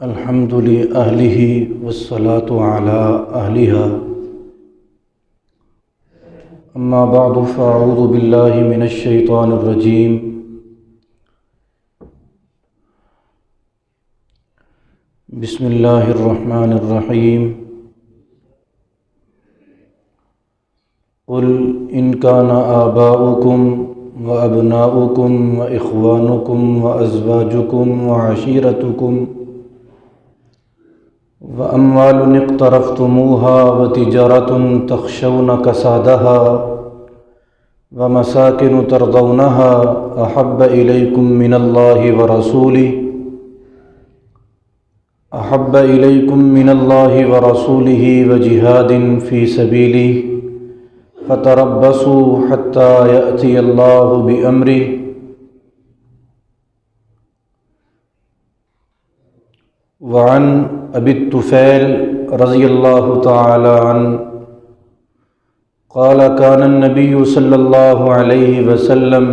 الحمد لأهله والصلاة على أهلها أما بعد فأعوذ بالله من الشيطان الرجيم بسم الله الرحمن الرحيم قل إن كان آباؤكم وأبناؤكم وإخوانكم وأزواجكم وعشيرتكم وأموال اقترفتموها وتجارة تخشون كسادها ومساكن ترضونها أحب إليكم من الله ورسوله وجهاد في سبيله فتربصوا حتى يأتي الله بأمره وعن أبي الطفيل رضي الله تعالى عنه قال كان النبي صلى الله عليه وسلم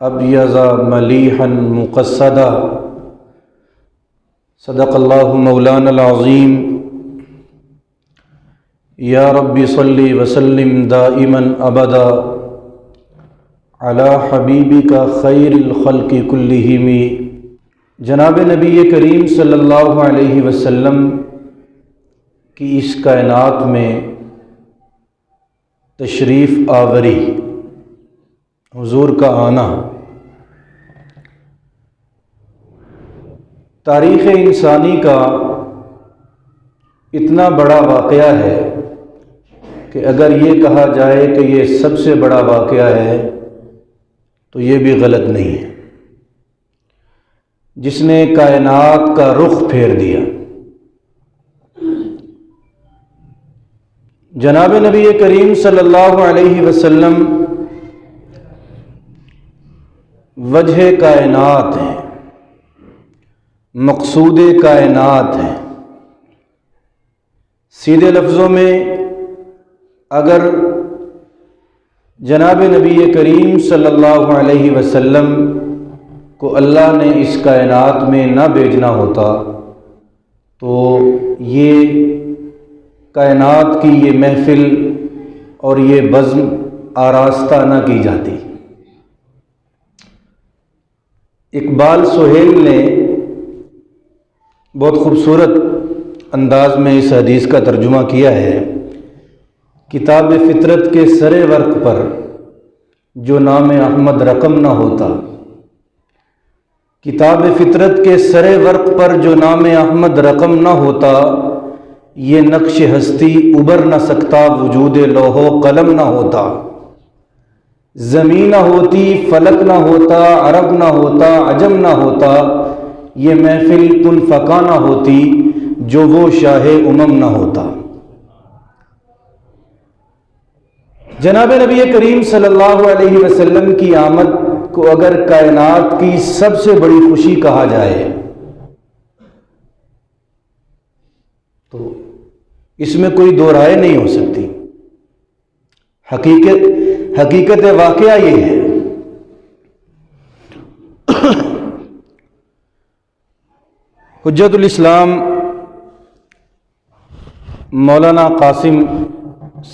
أبيض مليحا مقصدا صدق الله مولانا العظيم يا رب صل وسلم دائما أبدا على حبيبك خير الخلق كلهم جناب نبی کریم صلی اللہ علیہ وسلم کی اس کائنات میں تشریف آوری، حضور کا آنا تاریخ انسانی کا اتنا بڑا واقعہ ہے کہ اگر یہ کہا جائے کہ یہ سب سے بڑا واقعہ ہے تو یہ بھی غلط نہیں ہے، جس نے کائنات کا رخ پھیر دیا۔ جناب نبی کریم صلی اللہ علیہ وسلم وجہ کائنات ہیں، مقصود کائنات ہیں۔ سیدھے لفظوں میں اگر جناب نبی کریم صلی اللہ علیہ وسلم کو اللہ نے اس کائنات میں نہ بھیجنا ہوتا تو یہ کائنات کی یہ محفل اور یہ بزم آراستہ نہ کی جاتی۔ اقبال سہیل نے بہت خوبصورت انداز میں اس حدیث کا ترجمہ کیا ہے، کتاب فطرت کے سرے ورق پر جو نام احمد رقم نہ ہوتا، کتاب فطرت کے سرے ورق پر جو نام احمد رقم نہ ہوتا، یہ نقش ہستی ابھر نہ سکتا وجود لوح و قلم نہ ہوتا، زمین نہ ہوتی فلک نہ ہوتا، عرب نہ ہوتا عجم نہ ہوتا، یہ محفل کن فکا نہ ہوتی جو وہ شاہ امم نہ ہوتا۔ جناب نبی کریم صلی اللہ علیہ وسلم کی آمد کو اگر کائنات کی سب سے بڑی خوشی کہا جائے تو اس میں کوئی دو رائے نہیں ہو سکتی۔ حقیقت واقعہ یہ ہے۔ حجت الاسلام مولانا قاسم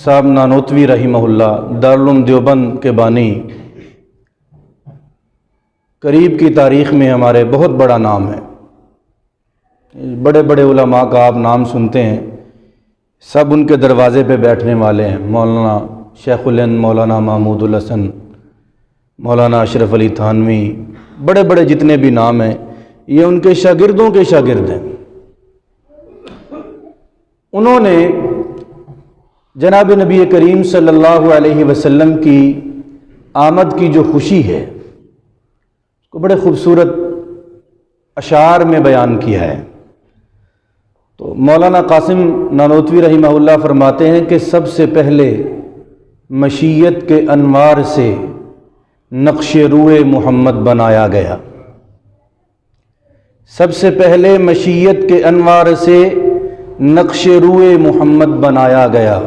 صاحب نانوتوی رحمہ اللہ، دارالعلوم دیوبند کے بانی، قریب کی تاریخ میں ہمارے بہت بڑا نام ہے، بڑے بڑے علماء کا آپ نام سنتے ہیں، سب ان کے دروازے پہ بیٹھنے والے ہیں۔ مولانا شیخ الہند، مولانا محمود الحسن، مولانا اشرف علی تھانوی، بڑے بڑے جتنے بھی نام ہیں یہ ان کے شاگردوں کے شاگرد ہیں۔ انہوں نے جناب نبی کریم صلی اللہ علیہ وسلم کی آمد کی جو خوشی ہے کو بڑے خوبصورت اشعار میں بیان کیا ہے۔ تو مولانا قاسم نانوتوی رحمہ اللہ فرماتے ہیں کہ سب سے پہلے مشیت کے انوار سے نقش روئے محمد بنایا گیا، سب سے پہلے مشیت کے انوار سے نقش روئے محمد بنایا گیا،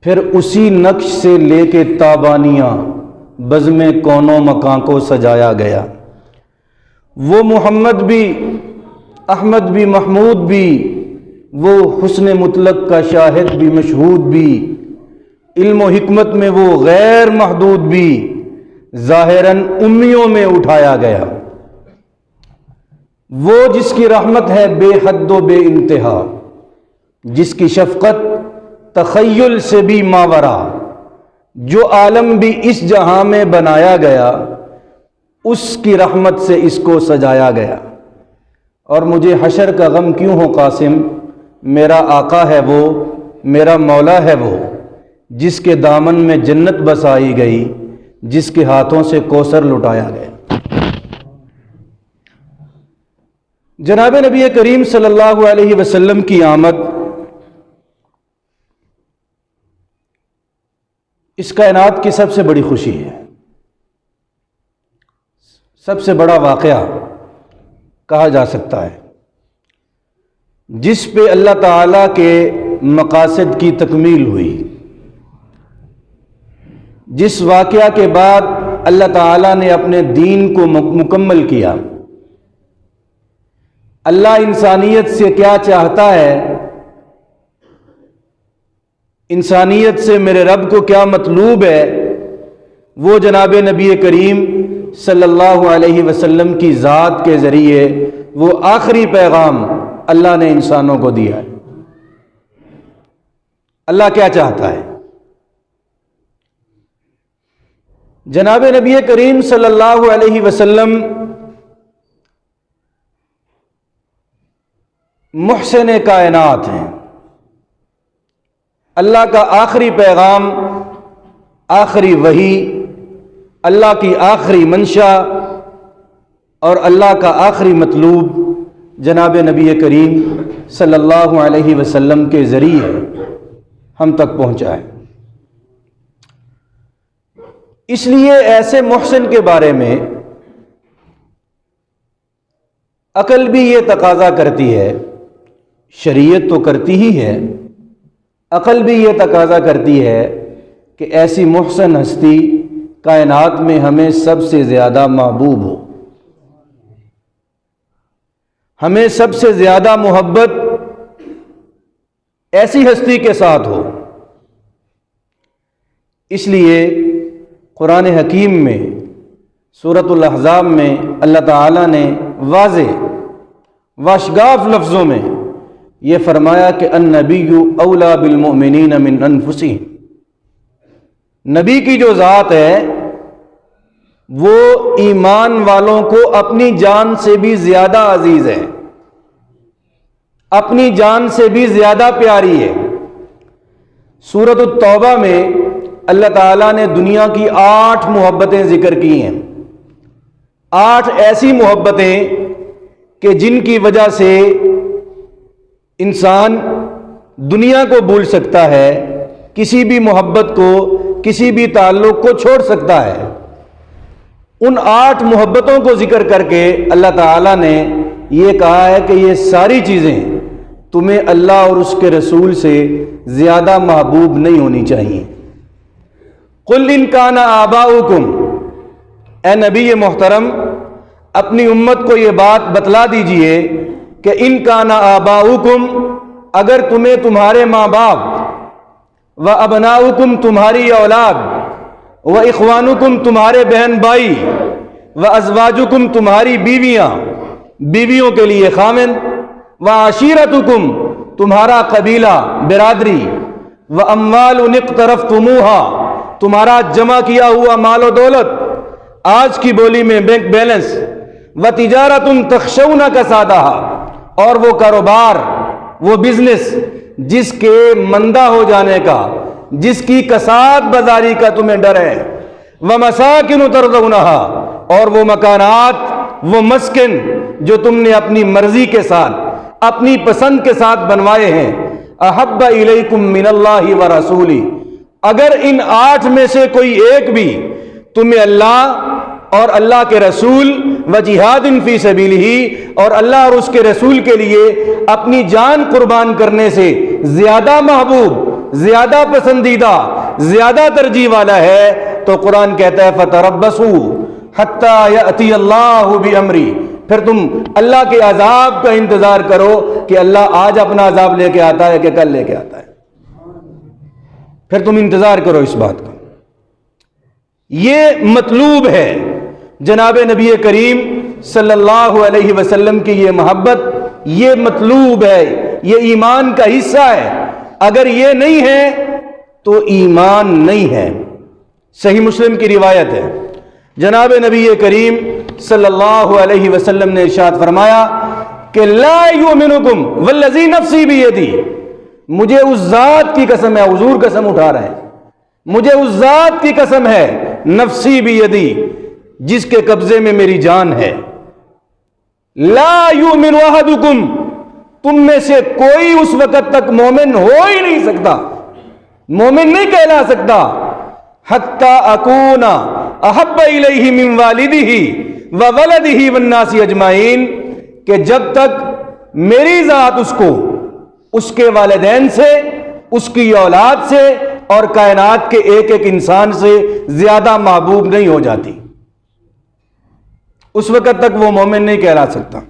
پھر اسی نقش سے لے کے تابانیاں بزم کون و مکان کو سجایا گیا۔ وہ محمد بھی احمد بھی محمود بھی، وہ حسن مطلق کا شاہد بھی مشہود بھی، علم و حکمت میں وہ غیر محدود بھی، ظاہراً امیوں میں اٹھایا گیا۔ وہ جس کی رحمت ہے بے حد و بے انتہا، جس کی شفقت تخیل سے بھی ماورا، جو عالم بھی اس جہاں میں بنایا گیا، اس کی رحمت سے اس کو سجایا گیا۔ اور مجھے حشر کا غم کیوں ہو قاسم، میرا آقا ہے وہ، میرا مولا ہے وہ، جس کے دامن میں جنت بسائی گئی، جس کے ہاتھوں سے کوثر لٹایا گیا۔ جناب نبی کریم صلی اللہ علیہ وسلم کی آمد اس کائنات کی سب سے بڑی خوشی ہے، سب سے بڑا واقعہ کہا جا سکتا ہے، جس پہ اللہ تعالیٰ کے مقاصد کی تکمیل ہوئی، جس واقعہ کے بعد اللہ تعالیٰ نے اپنے دین کو مکمل کیا۔ اللہ انسانیت سے کیا چاہتا ہے، انسانیت سے میرے رب کو کیا مطلوب ہے، وہ جناب نبی کریم صلی اللہ علیہ وسلم کی ذات کے ذریعے وہ آخری پیغام اللہ نے انسانوں کو دیا ہے۔ اللہ کیا چاہتا ہے؟ جناب نبی کریم صلی اللہ علیہ وسلم محسن کائنات ہیں، اللہ کا آخری پیغام، آخری وحی، اللہ کی آخری منشا اور اللہ کا آخری مطلوب جناب نبی کریم صلی اللہ علیہ وسلم کے ذریعے ہم تک پہنچا ہے۔ اس لیے ایسے محسن کے بارے میں عقل بھی یہ تقاضا کرتی ہے، شریعت تو کرتی ہی ہے، عقل بھی یہ تقاضا کرتی ہے کہ ایسی محسن ہستی کائنات میں ہمیں سب سے زیادہ محبوب ہو، ہمیں سب سے زیادہ محبت ایسی ہستی کے ساتھ ہو۔ اس لیے قرآن حکیم میں سورۃ الاحزاب میں اللہ تعالیٰ نے واضح واشگاف لفظوں میں یہ فرمایا کہ النبی اولیٰ بالمؤمنین من انفسہم، نبی کی جو ذات ہے وہ ایمان والوں کو اپنی جان سے بھی زیادہ عزیز ہے، اپنی جان سے بھی زیادہ پیاری ہے۔ سورۃ التوبہ میں اللہ تعالیٰ نے دنیا کی 8 محبتیں ذکر کی ہیں، 8 ایسی محبتیں کہ جن کی وجہ سے انسان دنیا کو بھول سکتا ہے، کسی بھی محبت کو، کسی بھی تعلق کو چھوڑ سکتا ہے۔ ان 8 محبتوں کو ذکر کر کے اللہ تعالیٰ نے یہ کہا ہے کہ یہ ساری چیزیں تمہیں اللہ اور اس کے رسول سے زیادہ محبوب نہیں ہونی چاہیے۔ قل ان کان آباؤکم، اے نبی محترم اپنی امت کو یہ بات بتلا دیجئے کہ ان کان آباؤکم، اگر تمہیں تمہارے ماں باپ، و ابناؤکم تمہاری اولاد، و اخوانکم تمہارے بہن بھائی، و ازواجکم تمہاری بیویاں، بیویوں کے لیے خامن، و عشیرتکم تمہارا قبیلہ برادری، و اموال اقترفتموہا تمہارا جمع کیا ہوا مال و دولت، آج کی بولی میں بینک بیلنس، و تجارت تخشون کسادہا، اور وہ کاروبار، وہ بزنس جس کے مندہ ہو جانے کا، جس کی کساد بازاری کا تمہیں ڈر ہے، وَمَسَاكِنُ تَرْضَوْنَهَا، اور وہ مکانات، وہ مسکن جو تم نے اپنی مرضی کے ساتھ، اپنی پسند کے ساتھ بنوائے ہیں، أَحَبَّ إِلَيْكُم مِّنَ اللَّهِ وَرَسُولِهِ، اگر ان 8 میں سے کوئی ایک بھی تمہیں اللہ اور اللہ کے رسول و جہاد فی سبیلہ اور اللہ اور اس کے رسول کے لیے اپنی جان قربان کرنے سے زیادہ محبوب، زیادہ پسندیدہ، زیادہ ترجیح والا ہے، تو قرآن کہتا ہے فَتَرَبَّصُوا حَتَّى يَأْتِيَ اللَّهُ بِأَمْرِهِ، پھر تم اللہ کے عذاب کا انتظار کرو کہ اللہ آج اپنا عذاب لے کے آتا ہے کہ کل لے کے آتا ہے، پھر تم انتظار کرو اس بات کا۔ یہ مطلوب ہے جناب نبی کریم صلی اللہ علیہ وسلم کی یہ محبت، یہ مطلوب ہے، یہ ایمان کا حصہ ہے۔ اگر یہ نہیں ہے تو ایمان نہیں ہے۔ صحیح مسلم کی روایت ہے، جناب نبی کریم صلی اللہ علیہ وسلم نے ارشاد فرمایا کہ لا یؤمنکم والذی نفسی بیدی، مجھے اس ذات کی قسم ہے، حضور قسم اٹھا رہے ہیں، مجھے اس ذات کی قسم ہے، نفسی بیدی، جس کے قبضے میں میری جان ہے، لا یؤمن احدکم، تم میں سے کوئی اس وقت تک مومن ہو ہی نہیں سکتا، مومن نہیں کہلا سکتا، حتی اکون احب الیہ من والدہ وولدہ والناس اجمعین، کہ جب تک میری ذات اس کو اس کے والدین سے، اس کی اولاد سے اور کائنات کے ایک ایک انسان سے زیادہ محبوب نہیں ہو جاتی، اس وقت تک وہ مومن نہیں کہلا سکتا۔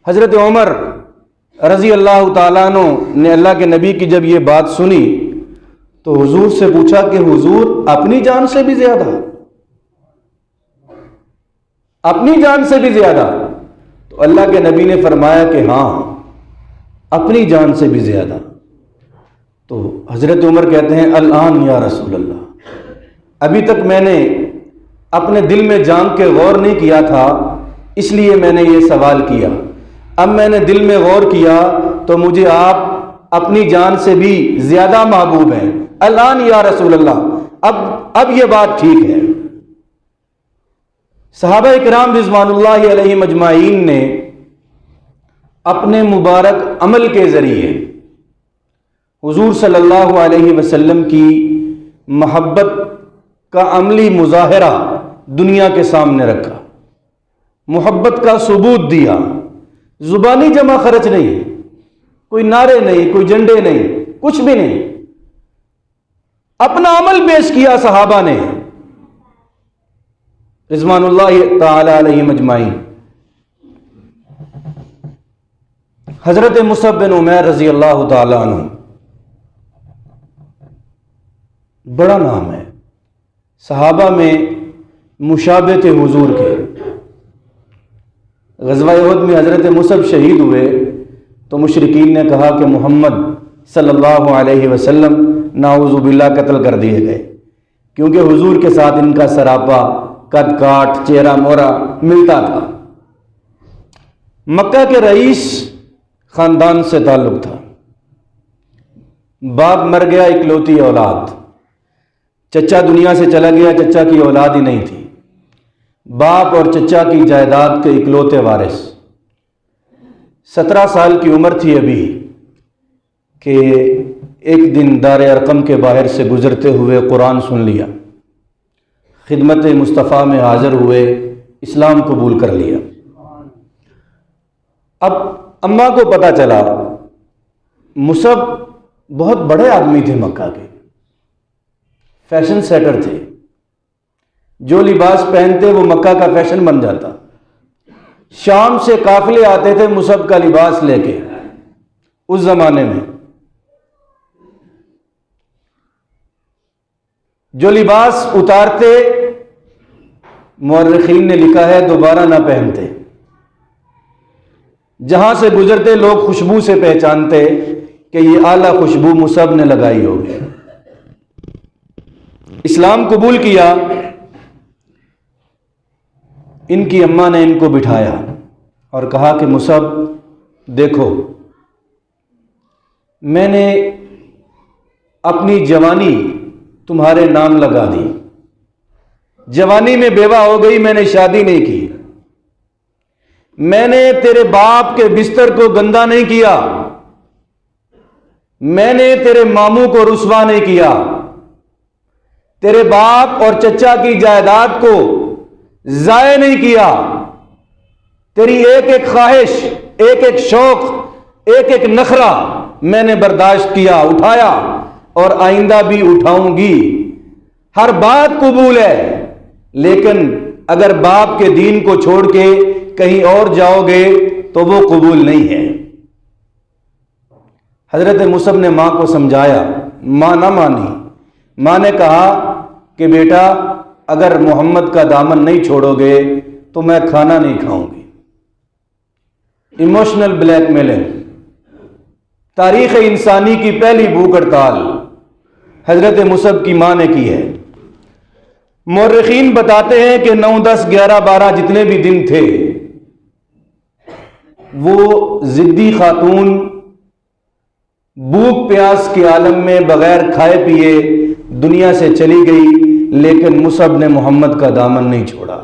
حضرت عمر رضی اللہ تعالیٰ عنہ نے اللہ کے نبی کی جب یہ بات سنی تو حضور سے پوچھا کہ حضور اپنی جان سے بھی زیادہ، اپنی جان سے بھی زیادہ؟ تو اللہ کے نبی نے فرمایا کہ ہاں، اپنی جان سے بھی زیادہ۔ تو حضرت عمر کہتے ہیں الآن یا رسول اللہ، ابھی تک میں نے اپنے دل میں جان کے غور نہیں کیا تھا، اس لیے میں نے یہ سوال کیا، اب میں نے دل میں غور کیا تو مجھے آپ اپنی جان سے بھی زیادہ محبوب ہیں، الآن یا رسول اللہ، اب یہ بات ٹھیک ہے۔ صحابہ کرام رضوان اللہ علیہم اجمعین نے اپنے مبارک عمل کے ذریعے حضور صلی اللہ علیہ وسلم کی محبت کا عملی مظاہرہ دنیا کے سامنے رکھا، محبت کا ثبوت دیا، زبانی جمع خرچ نہیں، کوئی نعرے نہیں، کوئی جھنڈے نہیں، کچھ بھی نہیں، اپنا عمل پیش کیا صحابہ نے رضوان اللہ تعالی علیہم اجمعین۔ حضرت مصعب بن عمیر رضی اللہ تعالی عنہ، بڑا نام ہے، صحابہ میں مشابہ تھے حضور کے۔ غزوہ احد میں حضرت مصعب شہید ہوئے تو مشرکین نے کہا کہ محمد صلی اللہ علیہ وسلم نعوذ باللہ قتل کر دیے گئے، کیونکہ حضور کے ساتھ ان کا سراپا، قد کاٹ، چہرہ مورا ملتا تھا۔ مکہ کے رئیس خاندان سے تعلق تھا، باپ مر گیا، اکلوتی اولاد، چچا دنیا سے چلا گیا، چچا کی اولاد ہی نہیں تھی، باپ اور چچا کی جائیداد کے اکلوتے وارث۔ 17 سال کی عمر تھی ابھی کہ ایک دن دار ارقم کے باہر سے گزرتے ہوئے قرآن سن لیا، خدمت مصطفیٰ میں حاضر ہوئے، اسلام قبول کر لیا۔ اب اماں کو پتہ چلا، مصعب بہت بڑے آدمی تھے، مکہ کے فیشن سیٹر تھے، جو لباس پہنتے وہ مکہ کا فیشن بن جاتا، شام سے قافلے آتے تھے مصعب کا لباس لے کے اس زمانے میں، جو لباس اتارتے مورخین نے لکھا ہے دوبارہ نہ پہنتے، جہاں سے گزرتے لوگ خوشبو سے پہچانتے کہ یہ اعلیٰ خوشبو مصعب نے لگائی ہوگی۔ اسلام قبول کیا، ان کی اماں نے ان کو بٹھایا اور کہا کہ مصعب دیکھو، میں نے اپنی جوانی تمہارے نام لگا دی، جوانی میں بیوہ ہو گئی، میں نے شادی نہیں کی، میں نے تیرے باپ کے بستر کو گندا نہیں کیا، میں نے تیرے ماموں کو رسوا نہیں کیا، تیرے باپ اور چچا کی جائیداد کو ضائع نہیں کیا، تیری ایک ایک خواہش، ایک ایک شوق، ایک ایک نخرہ میں نے برداشت کیا، اٹھایا اور آئندہ بھی اٹھاؤں گی، ہر بات قبول ہے، لیکن اگر باپ کے دین کو چھوڑ کے کہیں اور جاؤ گے تو وہ قبول نہیں ہے۔ حضرت مصعب نے ماں کو سمجھایا، ماں نہ مانی۔ ماں نے کہا کہ بیٹا اگر محمد کا دامن نہیں چھوڑو گے تو میں کھانا نہیں کھاؤں گی۔ ایموشنل بلیک میلنگ، تاریخ انسانی کی پہلی بھوک ہڑتال حضرت مصعب کی ماں نے کی ہے۔ مورخین بتاتے ہیں کہ 9، 10، 11، 12 جتنے بھی دن تھے، وہ ضدی خاتون بھوک پیاس کے عالم میں بغیر کھائے پیے دنیا سے چلی گئی، لیکن مصعب نے محمد کا دامن نہیں چھوڑا۔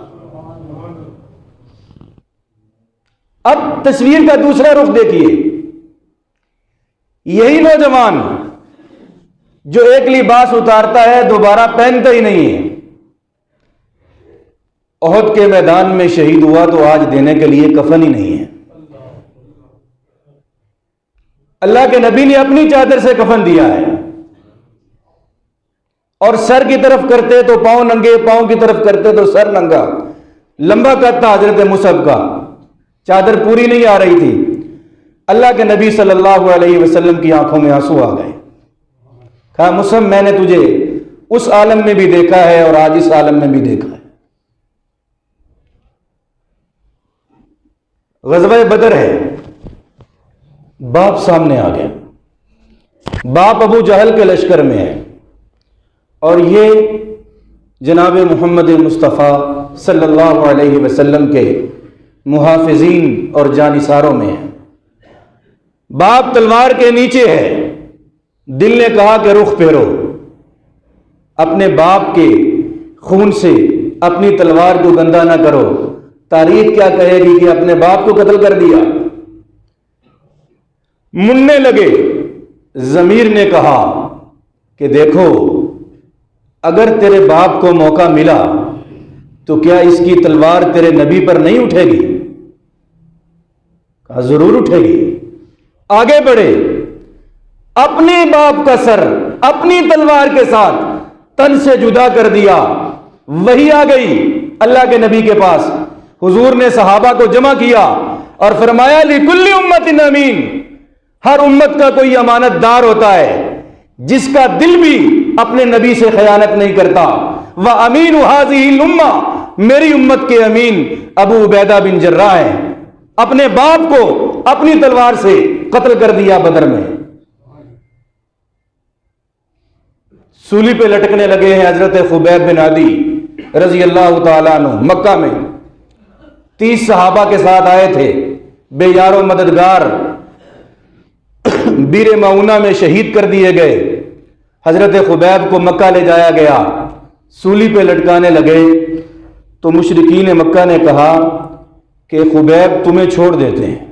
اب تصویر کا دوسرا رخ دیکھیے، یہی نوجوان جو ایک لباس اتارتا ہے دوبارہ پہنتا ہی نہیں ہے، احد کے میدان میں شہید ہوا تو آج دینے کے لیے کفن ہی نہیں ہے۔ اللہ کے نبی نے اپنی چادر سے کفن دیا ہے، اور سر کی طرف کرتے تو پاؤں ننگے، پاؤں کی طرف کرتے تو سر ننگا۔ لمبا قد تھا حضرت مصعب کا، چادر پوری نہیں آ رہی تھی۔ اللہ کے نبی صلی اللہ علیہ وسلم کی آنکھوں میں آنسو آ گئے۔ کہا مصعب میں نے تجھے اس عالم میں بھی دیکھا ہے اور آج اس عالم میں بھی دیکھا ہے۔ غزوہ بدر ہے، باپ سامنے آ گیا، باپ ابو جہل کے لشکر میں ہے، اور یہ جناب محمد مصطفیٰ صلی اللہ علیہ وسلم کے محافظین اور جانثاروں میں ہے۔ باپ تلوار کے نیچے ہے، دل نے کہا کہ رخ پھیرو، اپنے باپ کے خون سے اپنی تلوار کو گندا نہ کرو، تاریخ کیا کہے گی کہ اپنے باپ کو قتل کر دیا۔ مننے لگے، ضمیر نے کہا کہ دیکھو اگر تیرے باپ کو موقع ملا تو کیا اس کی تلوار تیرے نبی پر نہیں اٹھے گی؟ کہا ضرور اٹھے گی۔ آگے بڑھے، اپنے باپ کا سر اپنی تلوار کے ساتھ تن سے جدا کر دیا۔ وہی آ گئی اللہ کے نبی کے پاس، حضور نے صحابہ کو جمع کیا اور فرمایا لِكُلِّ أُمَّةٍ أَمِينٌ، ہر امت کا کوئی امانت دار ہوتا ہے جس کا دل بھی اپنے نبی سے خیانت نہیں کرتا۔ وَأَمِينُ هَذِهِ الْأُمَّةِ، میری امت کے امین ابو عبیدہ بن جراح ہیں، اپنے باپ کو اپنی تلوار سے قتل کر دیا بدر میں۔ سولی پہ لٹکنے لگے ہیں حضرت خبیب بن عدی رضی اللہ تعالیٰ عنہ، مکہ میں 30 صحابہ کے ساتھ آئے تھے، بے یار و مددگار، بیر معونہ میں شہید کر دیے گئے۔ حضرت خبیب کو مکہ لے جایا گیا، سولی پہ لٹکانے لگے تو مشرکین مکہ نے کہا کہ خبیب تمہیں چھوڑ دیتے ہیں،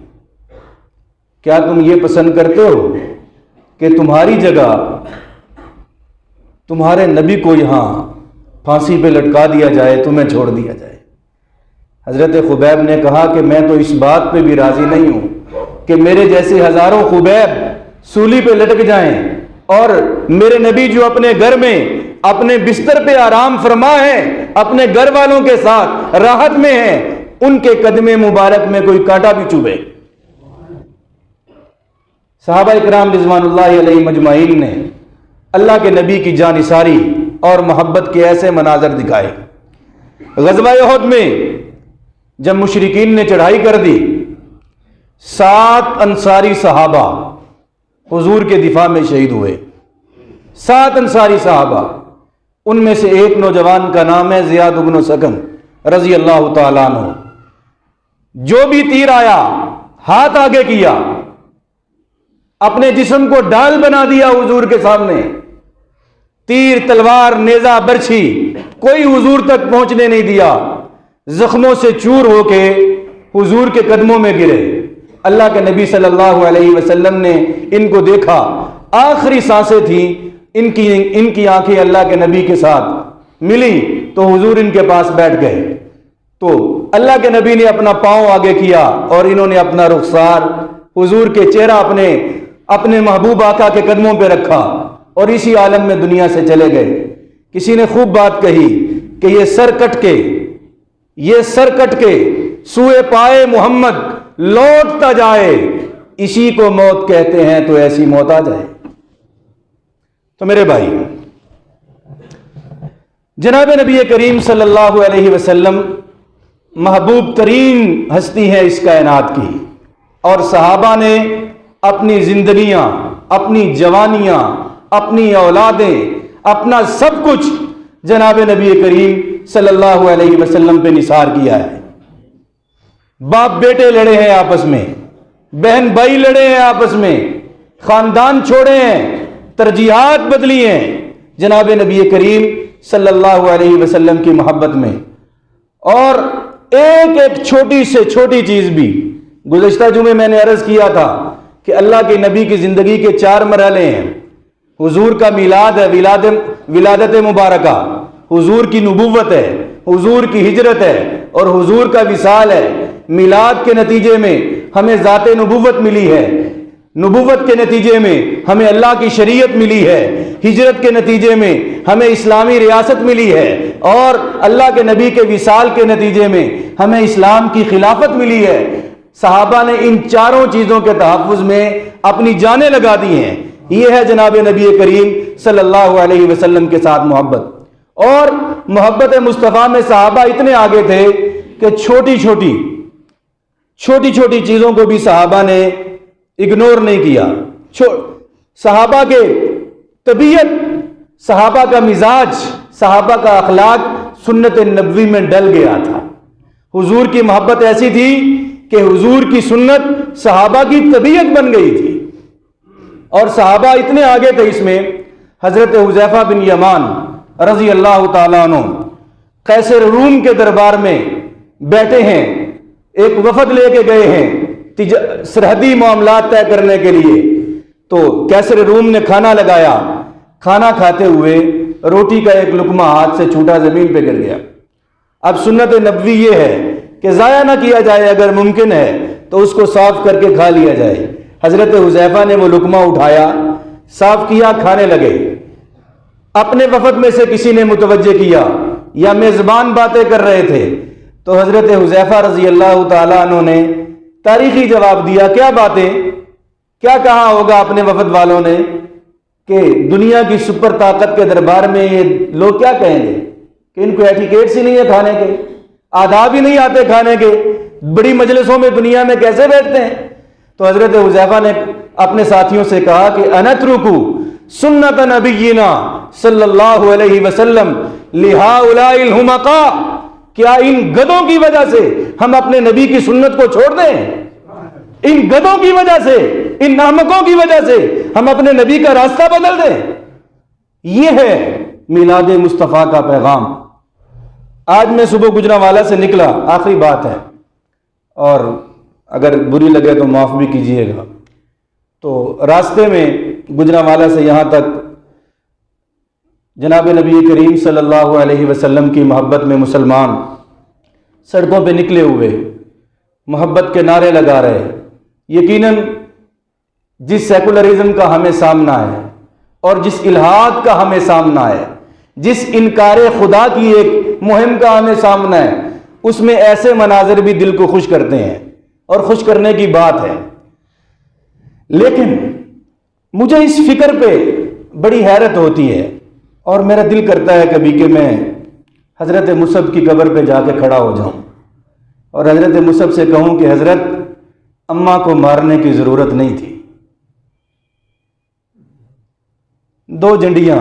کیا تم یہ پسند کرتے ہو کہ تمہاری جگہ تمہارے نبی کو یہاں پھانسی پہ لٹکا دیا جائے، تمہیں چھوڑ دیا جائے؟ حضرت خبیب نے کہا کہ میں تو اس بات پہ بھی راضی نہیں ہوں کہ میرے جیسے ہزاروں خبیب سولی پہ لٹک جائیں، اور میرے نبی جو اپنے گھر میں اپنے بستر پہ آرام فرما ہے، اپنے گھر والوں کے ساتھ راحت میں ہیں، ان کے قدم مبارک میں کوئی کانٹا بھی چبھے۔ صحابہ اکرام رضوان اللہ علیہ مجمعین نے اللہ کے نبی کی جانثاری اور محبت کے ایسے مناظر دکھائے۔ غزوہ احد میں جب مشرکین نے چڑھائی کر دی، 7 انصاری صحابہ حضور کے دفاع میں شہید ہوئے۔ 7 انصاری صحابہ، ان میں سے ایک نوجوان کا نام ہے زیاد بن سکن رضی اللہ تعالیٰ عنہ۔ جو بھی تیر آیا ہاتھ آگے کیا، اپنے جسم کو ڈال بنا دیا حضور کے سامنے، تیر تلوار نیزہ برچھی کوئی حضور تک پہنچنے نہیں دیا، زخموں سے چور ہو کے حضور کے قدموں میں گرے۔ اللہ کے نبی صلی اللہ علیہ وسلم نے ان کو دیکھا، آخری سانسیں تھیں ان کی آنکھیں اللہ کے نبی کے ساتھ ملی تو حضور ان کے پاس بیٹھ گئے۔ تو اللہ کے نبی نے اپنا پاؤں آگے کیا اور انہوں نے اپنا رخسار حضور کے چہرہ اپنے محبوب آقا کے قدموں پہ رکھا اور اسی عالم میں دنیا سے چلے گئے۔ کسی نے خوب بات کہی کہ یہ سر کٹ کے یہ سر کٹ کے سوئے پائے محمد لوٹتا جائے، اسی کو موت کہتے ہیں تو ایسی موت آ جائے۔ تو میرے بھائی، جناب نبی کریم صلی اللہ علیہ وسلم محبوب ترین ہستی ہے اس کائنات کی، اور صحابہ نے اپنی زندگیاں، اپنی جوانیاں، اپنی اولادیں، اپنا سب کچھ جناب نبی کریم صلی اللہ علیہ وسلم پہ نثار کیا ہے۔ باپ بیٹے لڑے ہیں آپس میں، بہن بھائی لڑے ہیں آپس میں، خاندان چھوڑے ہیں، ترجیحات بدلی ہیں جناب نبی کریم صلی اللہ علیہ وسلم کی محبت میں۔ اور ایک ایک چھوٹی سے چھوٹی چیز بھی، گزشتہ جمعے میں نے عرض کیا تھا کہ اللہ کے نبی کی زندگی کے 4 مرحلے ہیں۔ حضور کا میلاد ہے، ولادت مبارکہ، حضور کی نبوت ہے، حضور کی ہجرت ہے، اور حضور کا وصال ہے۔ میلاد کے نتیجے میں ہمیں ذات نبوت ملی ہے، نبوت کے نتیجے میں ہمیں اللہ کی شریعت ملی ہے، ہجرت کے نتیجے میں ہمیں اسلامی ریاست ملی ہے، اور اللہ کے نبی کے وصال کے نتیجے میں ہمیں اسلام کی خلافت ملی ہے۔ صحابہ نے ان چاروں چیزوں کے تحفظ میں اپنی جانیں لگا دی ہیں۔ یہ ہے جناب نبی کریم صلی اللہ علیہ وسلم کے ساتھ محبت۔ اور محبت مصطفیٰ میں صحابہ اتنے آگے تھے کہ چھوٹی چھوٹی چیزوں کو بھی صحابہ نے اگنور نہیں کیا۔ صحابہ کے طبیعت، صحابہ کا مزاج، صحابہ کا اخلاق سنت نبوی میں ڈل گیا تھا۔ حضور کی محبت ایسی تھی کہ حضور کی سنت صحابہ کی طبیعت بن گئی تھی۔ اور صحابہ اتنے آگے تھے اس میں، حضرت حذیفہ بن یمان رضی اللہ تعالیٰ عنہ قیصر روم کے دربار میں بیٹھے ہیں، ایک وفد لے کے گئے ہیں سرحدی معاملات طے کرنے کے لیے۔ تو قیصر روم نے کھانا لگایا، کھانا کھاتے ہوئے روٹی کا ایک لقمہ ہاتھ سے چھوٹا زمین پہ گر گیا۔ اب سنت نبوی یہ ہے کہ ضائع نہ کیا جائے، اگر ممکن ہے تو اس کو صاف کر کے کھا لیا جائے۔ حضرت حذیفہ نے وہ لقمہ اٹھایا، صاف کیا، کھانے لگے۔ اپنے وفد میں سے کسی نے متوجہ کیا یا میزبان باتیں کر رہے تھے، تو حضرت حذیفہ رضی اللہ تعالیٰ عنہ نے تاریخی جواب دیا۔ کیا باتیں، کیا کہا ہوگا اپنے وفد والوں نے کہ دنیا کی سپر طاقت کے دربار میں یہ لوگ کیا کہیں گے کہ ان کو ایٹیکیٹس ہی نہیں ہے کھانے کے، آداب ہی نہیں آتے کھانے کے، بڑی مجلسوں میں دنیا میں کیسے بیٹھتے ہیں؟ تو حضرت حذیفہ نے اپنے ساتھیوں سے کہا کہ انترکو سنت نبینا صلی اللہ علیہ وسلم لہؤلاء الحمقاء، کیا ان گدوں کی وجہ سے ہم اپنے نبی کی سنت کو چھوڑ دیں؟ ان گدوں کی وجہ سے، ان احمقوں کی وجہ سے ہم اپنے نبی کا راستہ بدل دیں؟ یہ ہے میلاد مصطفیٰ کا پیغام۔ آج میں صبح گجرانوالہ سے نکلا، آخری بات ہے اور اگر بری لگے تو معاف بھی کیجیے گا۔ تو راستے میں گجرانوالہ سے یہاں تک جناب نبی کریم صلی اللہ علیہ وسلم کی محبت میں مسلمان سڑکوں پہ نکلے ہوئے محبت کے نعرے لگا رہے۔ یقیناً جس سیکولرزم کا ہمیں سامنا ہے اور جس الحاد کا ہمیں سامنا ہے، جس انکار خدا کی ایک مہم کا ہمیں سامنا ہے، اس میں ایسے مناظر بھی دل کو خوش کرتے ہیں اور خوش کرنے کی بات ہے۔ لیکن مجھے اس فکر پہ بڑی حیرت ہوتی ہے اور میرا دل کرتا ہے کبھی کہ میں حضرت مصعب کی قبر پہ جا کے کھڑا ہو جاؤں اور حضرت مصعب سے کہوں کہ حضرت، اماں کو مارنے کی ضرورت نہیں تھی، 2 جھنڈیاں،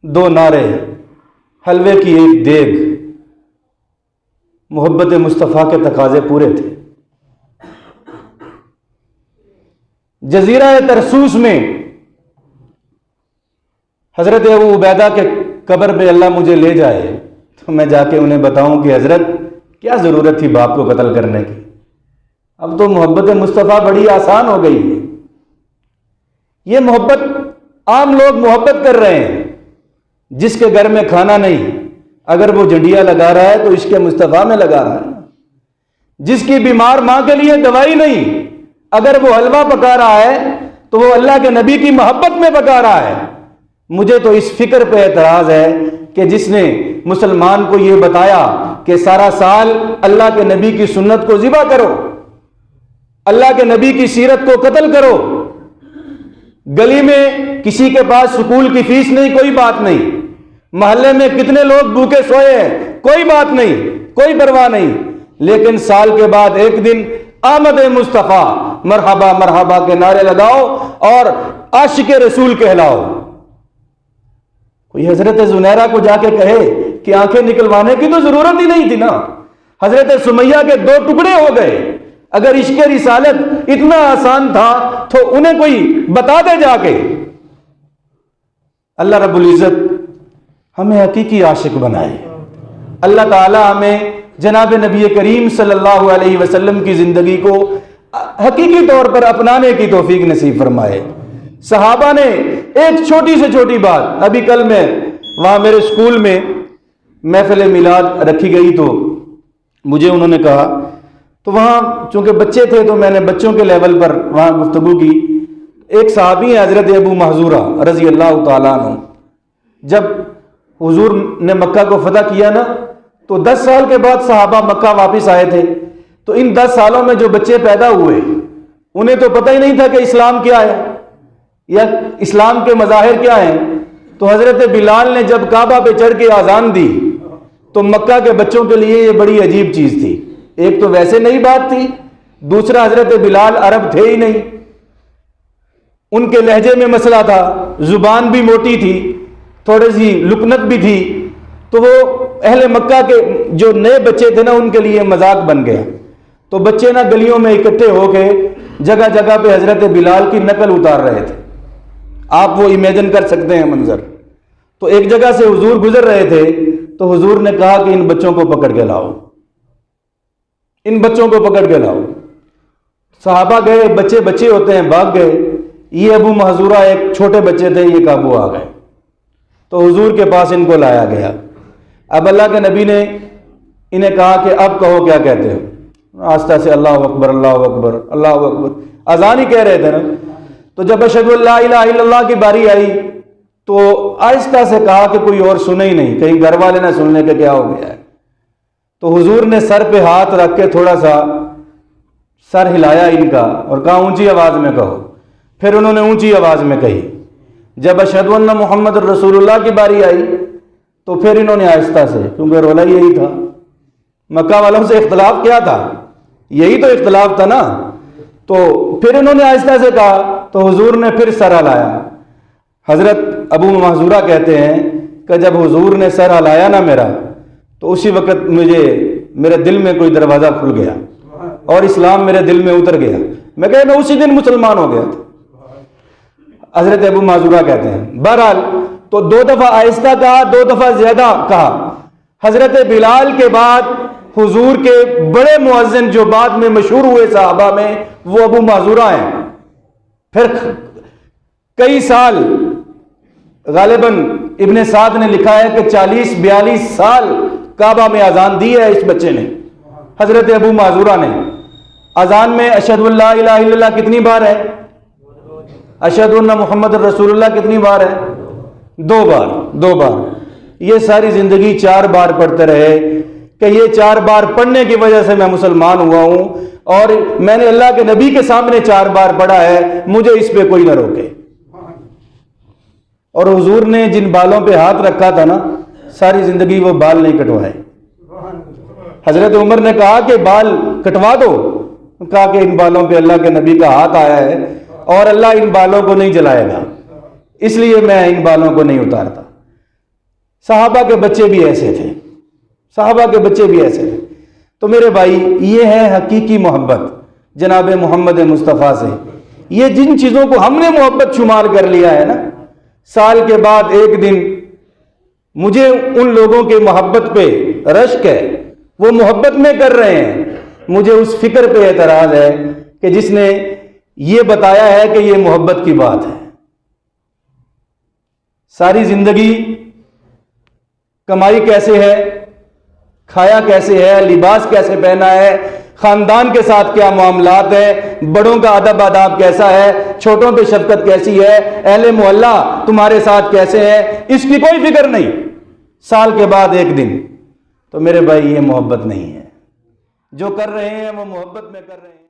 2 نعرے، حلوے کی ایک دیگ، محبت مصطفیٰ کے تقاضے پورے تھے۔ جزیرہ ترسوس میں حضرت ابو عبیدہ کے قبر پہ اللہ مجھے لے جائے تو میں جا کے انہیں بتاؤں کہ حضرت، کیا ضرورت تھی باپ کو قتل کرنے کی؟ اب تو محبت مصطفیٰ بڑی آسان ہو گئی ہے۔ یہ محبت عام لوگ محبت کر رہے ہیں۔ جس کے گھر میں کھانا نہیں، اگر وہ جھنڈیاں لگا رہا ہے تو عشق مصطفیٰ میں لگا رہا ہے۔ جس کی بیمار ماں کے لیے دوائی نہیں، اگر وہ حلوہ پکا رہا ہے تو وہ اللہ کے نبی کی محبت میں پکا رہا ہے۔ مجھے تو اس فکر پہ اعتراض ہے کہ جس نے مسلمان کو یہ بتایا کہ سارا سال اللہ کے نبی کی سنت کو ذبح کرو، اللہ کے نبی کی سیرت کو قتل کرو، گلی میں کسی کے پاس سکول کی فیس نہیں، کوئی بات نہیں، محلے میں کتنے لوگ بھوکے سوئے ہیں، کوئی بات نہیں، کوئی پرواہ نہیں، لیکن سال کے بعد ایک دن آمد مصطفیٰ مرحبا مرحبا کے نعرے لگاؤ اور عاشق رسول کہلاؤ۔ کوئی حضرت زنیرہ کو جا کے کہے کہ آنکھیں نکلوانے کی تو ضرورت ہی نہیں تھی نا، حضرت سمیہ کے 2 ٹکڑے ہو گئے، اگر عشق رسالت اتنا آسان تھا تو انہیں کوئی بتا دے جا کے۔ اللہ رب العزت ہمیں حقیقی عاشق بنائے، اللہ تعالی ہمیں جناب نبی کریم صلی اللہ علیہ وسلم کی زندگی کو حقیقی طور پر اپنانے کی توفیق نصیب فرمائے۔ صحابہ نے ایک چھوٹی سے چھوٹی بات، ابھی کل میں وہاں میرے اسکول میں محفل میلاد رکھی گئی تو مجھے انہوں نے کہا، تو وہاں چونکہ بچے تھے تو میں نے بچوں کے لیول پر وہاں گفتگو کی۔ ایک صحابی ہیں حضرت ابو محذورہ رضی اللہ تعالیٰ عنہ، جب حضور نے مکہ کو فتح کیا نا تو 10 سال کے بعد صحابہ مکہ واپس آئے تھے، تو ان 10 سالوں میں جو بچے پیدا ہوئے انہیں تو پتہ ہی نہیں تھا کہ اسلام کیا ہے یا اسلام کے مظاہر کیا ہیں۔ تو حضرت بلال نے جب کعبہ پہ چڑھ کے اذان دی تو مکہ کے بچوں کے لیے یہ بڑی عجیب چیز تھی، ایک تو ویسے نئی بات تھی، دوسرا حضرت بلال عرب تھے ہی نہیں، ان کے لہجے میں مسئلہ تھا، زبان بھی موٹی تھی، تھوڑی سی لکنت بھی تھی، تو وہ اہل مکہ کے جو نئے بچے تھے نا ان کے لیے مذاق بن گیا۔ تو بچے نا گلیوں میں اکٹھے ہو کے جگہ جگہ پہ حضرت بلال کی نقل اتار رہے تھے، آپ وہ امیجن کر سکتے ہیں منظر۔ تو ایک جگہ سے حضور گزر رہے تھے تو حضور نے کہا کہ ان بچوں کو پکڑ کے لاؤ، ان بچوں کو پکڑ کے لاؤ۔ صحابہ گئے، بچے بچے ہوتے ہیں، بھاگ گئے، یہ ابو محذورہ ایک چھوٹے بچے تھے، یہ قابو آ گئے، تو حضور کے پاس ان کو لایا گیا۔ اب اللہ کے نبی نے انہیں کہا کہ اب کہو کیا کہتے ہو، آہستہ سے اللہ اکبر اللہ اکبر اللہ اکبر، اذان ہی کہہ رہے تھے نا۔ تو جب اشہد ان لا الہ الا اللہ کی باری آئی تو آہستہ سے کہا کہ کوئی اور سنے ہی نہیں، کہیں گھر والے نہ سننے کہ کیا ہو گیا ہے۔ تو حضور نے سر پہ ہاتھ رکھ کے تھوڑا سا سر ہلایا ان کا اور کہا اونچی آواز میں کہو، پھر انہوں نے اونچی آواز میں کہی۔ جب اشہد ان محمد رسول اللہ کی باری آئی تو پھر انہوں نے آہستہ سے، کیونکہ رولا یہی تھا، مکہ والوں سے اختلاف کیا تھا، یہی تو اختلاف تھا نا، تو پھر انہوں نے آہستہ سے کہا تو حضور نے پھر سر ہلایا۔ حضرت ابو محذورہ کہتے ہیں کہ جب حضور نے سر ہلایا نا میرا تو اسی وقت میرے دل میں کوئی دروازہ کھل گیا اور اسلام میرے دل میں اتر گیا، میں اسی دن مسلمان ہو گیا تھا، حضرت ابو محذورہ کہتے ہیں۔ بہرحال تو 2 دفعہ آہستہ کہا، 2 دفعہ زیادہ کہا۔ حضرت بلال کے بعد حضور کے بڑے مؤذن جو بعد میں مشہور ہوئے صحابہ میں وہ ابو محذورہ ہیں۔ پھر کئی سال، غالباً ابن سعد نے لکھا ہے کہ 40-42 سال کعبہ میں اذان دی ہے اس بچے نے، حضرت ابو محذورہ نے۔ اذان میں اشہد ان لا الہ الا اللہ کتنی بار ہے؟ اشہد ان محمد رسول اللہ کتنی بار ہے؟ 2 بار۔ یہ ساری زندگی 4 بار پڑھتے رہے کہ یہ 4 بار پڑھنے کی وجہ سے میں مسلمان ہوا ہوں، اور میں نے اللہ کے نبی کے سامنے 4 بار پڑھا ہے، مجھے اس پہ کوئی نہ روکے۔ اور حضور نے جن بالوں پہ ہاتھ رکھا تھا نا ساری زندگی وہ بال نہیں کٹوائے۔ حضرت عمر نے کہا کہ بال کٹوا دو، کہا کہ ان بالوں پہ اللہ کے نبی کا ہاتھ آیا ہے اور اللہ ان بالوں کو نہیں جلائے گا، اس لیے میں ان بالوں کو نہیں اتارتا۔ صحابہ کے بچے بھی ایسے تھے، صحابہ کے بچے بھی ایسے تھے۔ تو میرے بھائی یہ ہے حقیقی محبت جناب محمد مصطفیٰ سے۔ یہ جن چیزوں کو ہم نے محبت شمار کر لیا ہے نا، سال کے بعد ایک دن مجھے ان لوگوں کے محبت پہ رشک ہے، وہ محبت میں کر رہے ہیں، مجھے اس فکر پہ اعتراض ہے کہ جس نے یہ بتایا ہے کہ یہ محبت کی بات ہے۔ ساری زندگی کمائی کیسے ہے، کھایا کیسے ہے، لباس کیسے پہنا ہے، خاندان کے ساتھ کیا معاملات ہیں، بڑوں کا ادب آداب کیسا ہے، چھوٹوں پہ شفقت کیسی ہے، اہل محلہ تمہارے ساتھ کیسے ہیں، اس کی کوئی فکر نہیں۔ سال کے بعد ایک دن تو میرے بھائی یہ محبت نہیں ہے. جو کر رہے ہیں وہ محبت میں کر رہے ہیں.